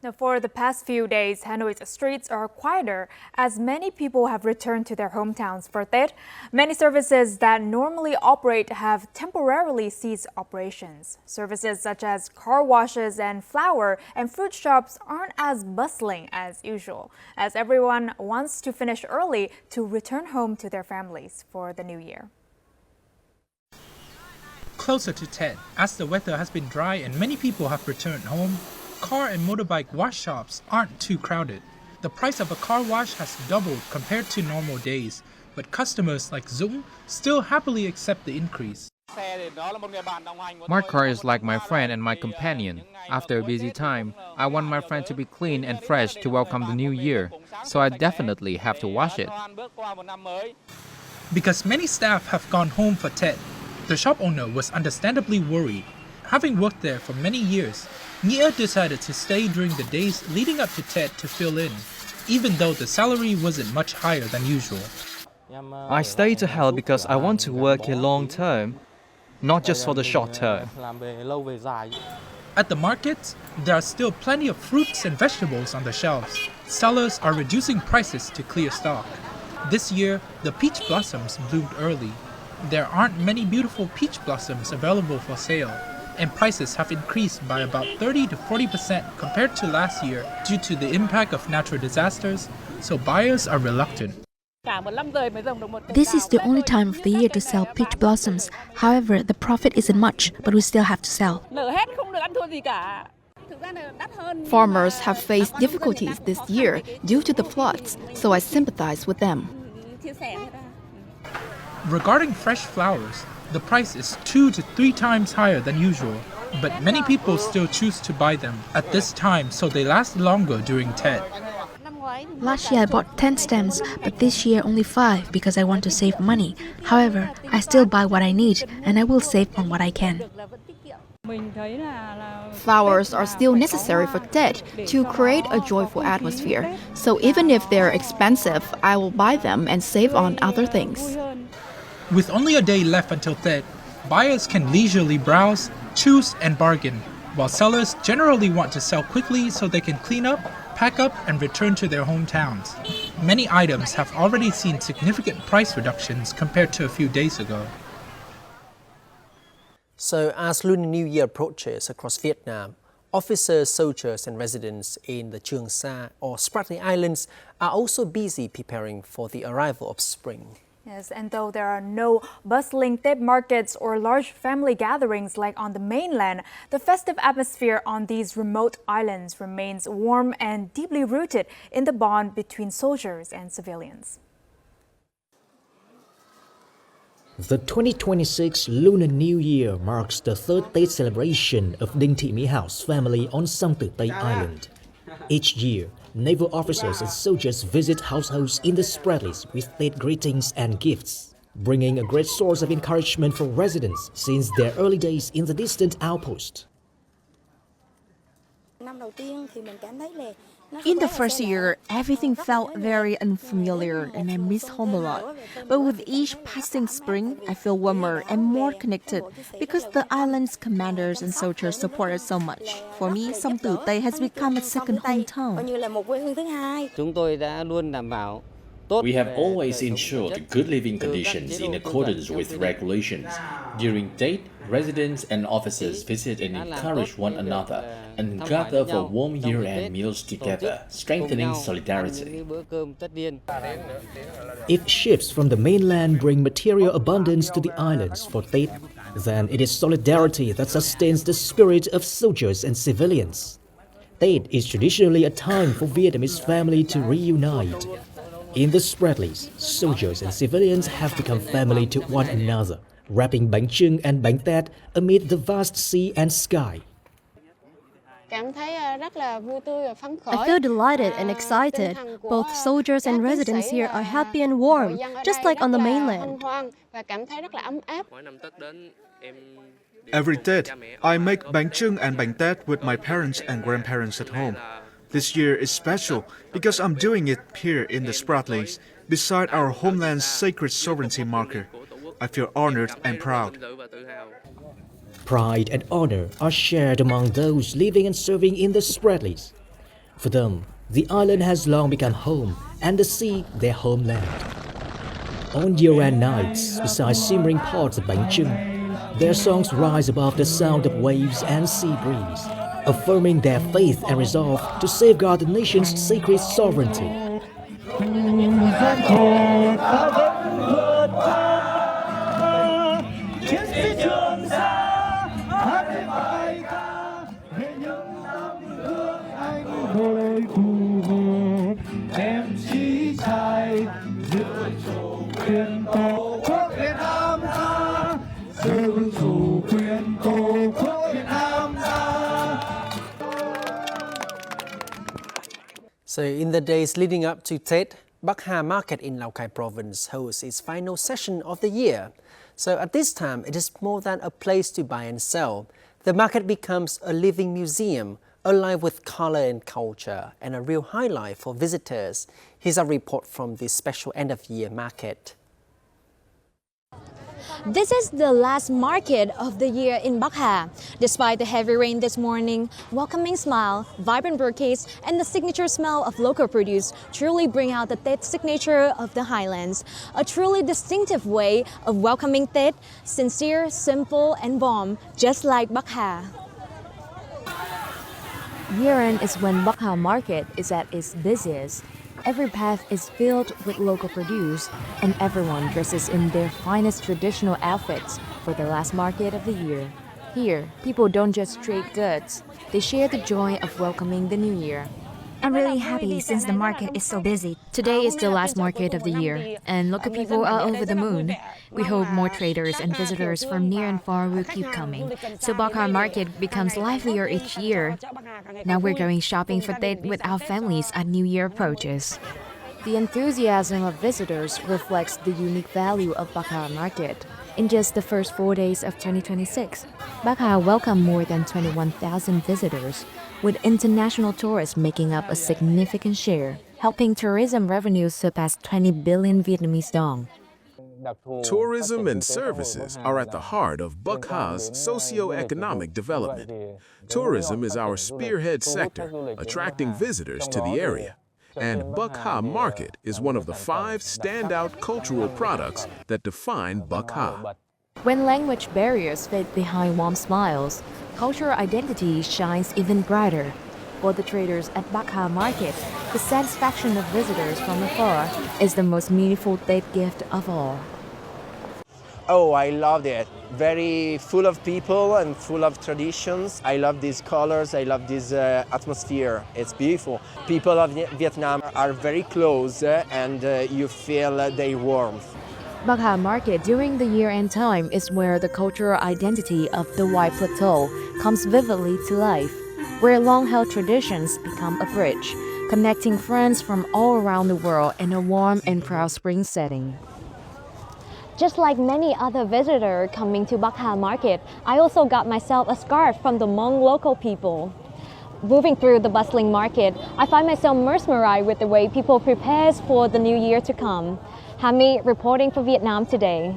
Now, for the past few days, Hanoi's streets are quieter as many people have returned to their hometowns for Tết. Many services that normally operate have temporarily ceased operations. Services such as car washes and flower and fruit shops aren't as bustling as usual, as everyone wants to finish early to return home to their families for the new year. Closer to Tết, as the weather has been dry and many people have returned home, car and motorbike wash shops aren't too crowded. The price of a car wash has doubled compared to normal days, but customers like Dũng still happily accept the increase. My car is like my friend and my companion. After a busy time, I want my friend to be clean and fresh to welcome the new year, so I definitely have to wash it. Because many staff have gone home for Tết, the shop owner was understandably worried. Having worked there for many years, Nghĩa decided to stay during the days leading up to Tết to fill in, even though the salary wasn't much higher than usual. I stay to help because I want to work here long term, not just for the short term. At the markets, there are still plenty of fruits and vegetables on the shelves. Sellers are reducing prices to clear stock. This year, the peach blossoms bloomed early. There aren't many beautiful peach blossoms available for sale, and prices have increased by about 30 to 40% compared to last year due to the impact of natural disasters, so buyers are reluctant. This is the only time of the year to sell peach blossoms. However, the profit isn't much, but we still have to sell. Farmers have faced difficulties this year due to the floods, so I sympathize with them. Regarding fresh flowers, the price is 2 to 3 times higher than usual, but many people still choose to buy them at this time so they last longer during Tết. Last year I bought 10 stems, but this year only 5 because I want to save money. However, I still buy what I need and I will save on what I can. Flowers are still necessary for Tết to create a joyful atmosphere, so even if they're expensive, I will buy them and save on other things. With only a day left until Tết, buyers can leisurely browse, choose, and bargain, while sellers generally want to sell quickly so they can clean up, pack up, and return to their hometowns. Many items have already seen significant price reductions compared to a few days ago. So as Lunar New Year approaches across Vietnam, officers, soldiers, and residents in the Trường Sa or Spratly Islands are also busy preparing for the arrival of spring. Yes, and though there are no bustling Tết markets or large family gatherings like on the mainland, the festive atmosphere on these remote islands remains warm and deeply rooted in the bond between soldiers and civilians. The 2026 Lunar New Year marks the third Tết celebration of Đinh Thị Mỹ Hảo family on Song Tử Tây Island. Each year, naval officers and soldiers visit households in the Spratlys with Tết greetings and gifts, bringing a great source of encouragement for residents since their early days in the distant outpost. In the first year, everything felt very unfamiliar and I miss home a lot. But with each passing spring, I feel warmer and more connected because the island's commanders and soldiers support us so much. For me, Song Tử Tây has become a second hometown. We have always ensured good living conditions in accordance with regulations. During Tết, residents and officers visit and encourage one another and gather for warm year-end meals together, strengthening solidarity. If ships from the mainland bring material abundance to the islands for Tết, then it is solidarity that sustains the spirit of soldiers and civilians. Tết is traditionally a time for Vietnamese family to reunite. In the Spratlys, soldiers and civilians have become family to one another, wrapping bánh chưng and bánh tét amid the vast sea and sky. I feel delighted and excited. Both soldiers and residents here are happy and warm, just like on the mainland. Every Tết, I make bánh chưng and bánh tét with my parents and grandparents at home. This year is special because I'm doing it here in the Spratlys, beside our homeland's sacred sovereignty marker. I feel honored and proud. Pride and honor are shared among those living and serving in the Spratlys. For them, the island has long become home and the sea their homeland. On year-end nights, beside simmering pots of bánh chưng, their songs rise above the sound of waves and sea breeze, affirming their faith and resolve to safeguard the nation's sacred sovereignty. So in the days leading up to Tết, Bắc Ha Market in Lào Cai province hosts its final session of the year. So at this time, it is more than a place to buy and sell. The market becomes a living museum, alive with color and culture, and a real highlight for visitors. Here's a report from this special end-of-year market. This is the last market of the year in Bac Ha. Despite the heavy rain this morning, welcoming smile, vibrant bouquets, and the signature smell of local produce truly bring out the Tết signature of the highlands. A truly distinctive way of welcoming Tết, sincere, simple, and warm, just like Bac Ha. Year-end is when Bac Ha Market is at its busiest. Every path is filled with local produce, and everyone dresses in their finest traditional outfits for the last market of the year. Here, people don't just trade goods, they share the joy of welcoming the new year. I'm really happy since the market is so busy. Today is the last market of the year, and local people are over the moon. We hope more traders and visitors from near and far will keep coming, so Bac Ha Market becomes livelier each year. Now we're going shopping for Tết with our families as New Year approaches. The enthusiasm of visitors reflects the unique value of Bac Ha Market. In just the first 4 days of 2026, Bac Ha welcomed more than 21,000 visitors, with international tourists making up a significant share, helping tourism revenues surpass 20 billion Vietnamese dong. Tourism and services are at the heart of Bac Ha's socio-economic development. Tourism is our spearhead sector, attracting visitors to the area. And Bac Ha Market is one of the 5 standout cultural products that define Bac Ha. When language barriers fade behind warm smiles, cultural identity shines even brighter. For the traders at Bac Ha Market, the satisfaction of visitors from afar is the most meaningful Tết gift of all. Oh, I loved it. Very full of people and full of traditions. I love these colors, I love this atmosphere. It's beautiful. People of Vietnam are very close and you feel their warmth. Bac Ha Market during the year-end time is where the cultural identity of the White Plateau comes vividly to life, where long-held traditions become a bridge, connecting friends from all around the world in a warm and proud spring setting. Just like many other visitors coming to Bac Ha Market, I also got myself a scarf from the Hmong local people. Moving through the bustling market, I find myself mesmerized with the way people prepare for the new year to come. Hami reporting for Vietnam Today.